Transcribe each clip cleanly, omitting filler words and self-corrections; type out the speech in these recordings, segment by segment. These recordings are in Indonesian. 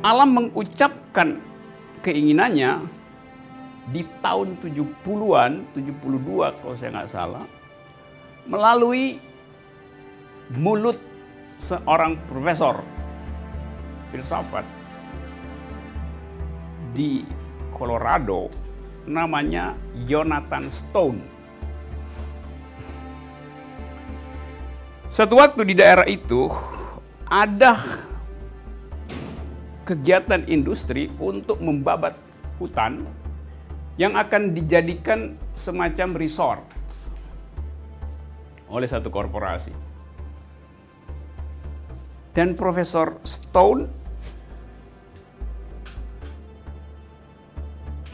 Alam mengucapkan keinginannya di tahun 70-an, 72 kalau saya nggak salah, melalui mulut seorang profesor filsafat di Colorado, namanya Jonathan Stone. Suatu waktu di daerah itu ada kegiatan industri untuk membabat hutan yang akan dijadikan semacam resort oleh satu korporasi. Dan Profesor Stone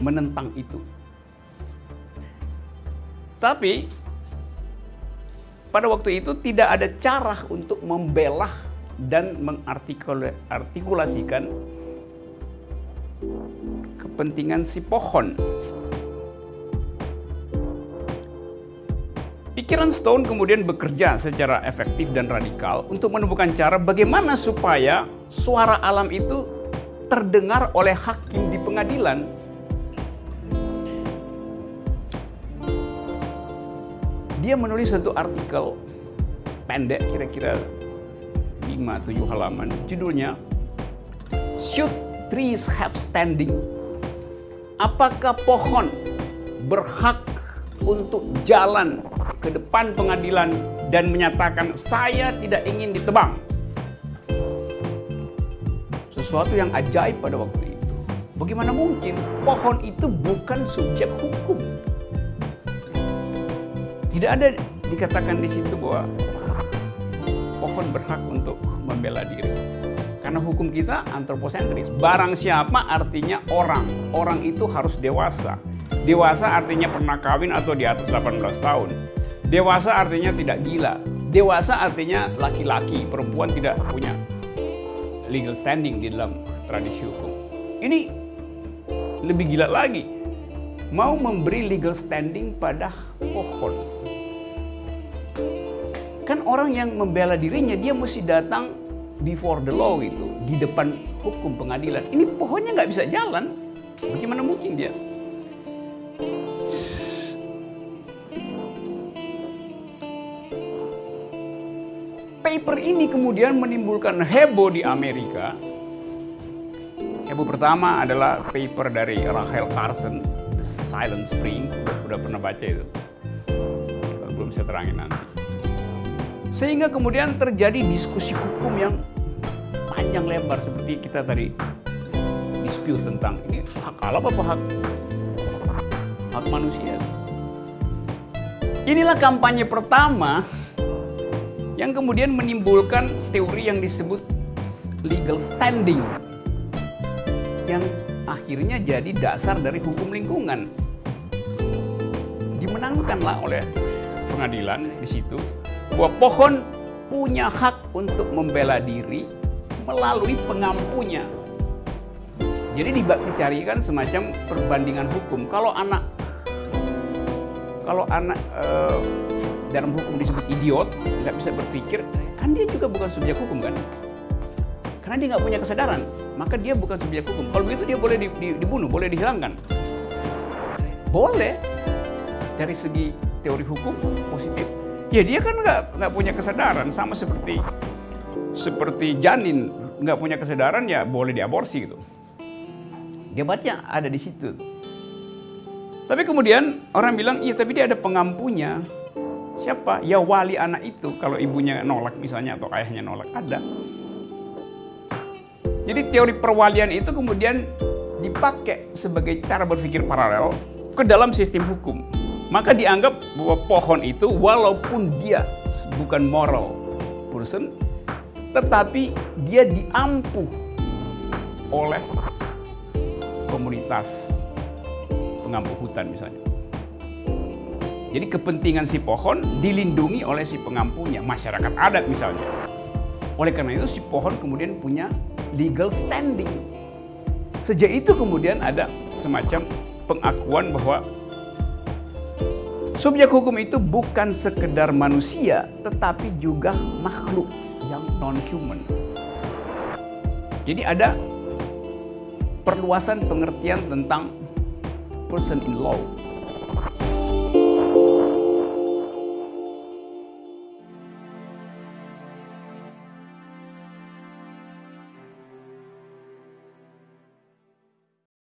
menentang itu. Tapi pada waktu itu tidak ada cara untuk membela dan mengartikulasikan kepentingan si pohon. Pikiran Stone kemudian bekerja secara efektif dan radikal untuk menemukan cara bagaimana supaya suara alam itu terdengar oleh hakim di pengadilan. Dia menulis satu artikel pendek, kira-kira 5-7 halaman, judulnya Should Trees Have Standing? Apakah pohon berhak untuk jalan ke depan pengadilan dan menyatakan saya tidak ingin ditebang? Sesuatu yang ajaib pada waktu itu. Bagaimana mungkin pohon itu bukan subjek hukum? Tidak ada dikatakan di situ bahwa pohon berhak untuk membela diri. Karena hukum kita antroposentris. Barang siapa artinya orang. Orang itu harus dewasa. Dewasa artinya pernah kawin atau di atas 18 tahun. Dewasa artinya tidak gila. Dewasa artinya laki-laki, perempuan tidak punya legal standing di dalam tradisi hukum. Ini lebih gila lagi. Mau memberi legal standing pada pohon. Kan orang yang membela dirinya, dia mesti datang before the law itu, di depan hukum pengadilan. Ini pohonnya nggak bisa jalan. Bagaimana mungkin dia? Paper ini kemudian menimbulkan heboh di Amerika. Heboh pertama adalah paper dari Rachel Carson, The Silent Spring. Udah pernah baca itu? Kalau belum saya terangin nanti. Sehingga kemudian terjadi diskusi hukum yang panjang lebar seperti kita tadi dispute tentang ini hak alam apa hak manusia. Inilah kampanye pertama yang kemudian menimbulkan teori yang disebut legal standing, yang akhirnya jadi dasar dari hukum lingkungan. Dimenangkanlah oleh pengadilan di situ bahwa pohon punya hak untuk membela diri melalui pengampunya. Jadi dicarikan semacam perbandingan hukum. Kalau anak dalam hukum disebut idiot, nggak bisa berpikir, kan dia juga bukan subjek hukum kan? Karena dia nggak punya kesadaran, maka dia bukan subjek hukum. Kalau begitu dia boleh dibunuh, boleh dihilangkan. Boleh. Dari segi teori hukum positif. Ya dia kan nggak punya kesadaran, sama seperti janin nggak punya kesadaran, ya boleh diaborsi gitu. Debatnya ada di situ. Tapi kemudian orang bilang, iya tapi dia ada pengampunya. Siapa? Ya wali anak itu. Kalau ibunya nolak misalnya atau ayahnya nolak, ada. Jadi teori perwalian itu kemudian dipakai sebagai cara berpikir paralel ke dalam sistem hukum. Maka dianggap bahwa pohon itu walaupun dia bukan moral person, tetapi dia diampuh oleh komunitas pengampuh hutan misalnya. Jadi kepentingan si pohon dilindungi oleh si pengampunya, masyarakat adat misalnya. Oleh karena itu si pohon kemudian punya legal standing. Sejak itu kemudian ada semacam pengakuan bahwa subjek hukum itu bukan sekedar manusia, tetapi juga makhluk yang non-human. Jadi ada perluasan pengertian tentang person in law.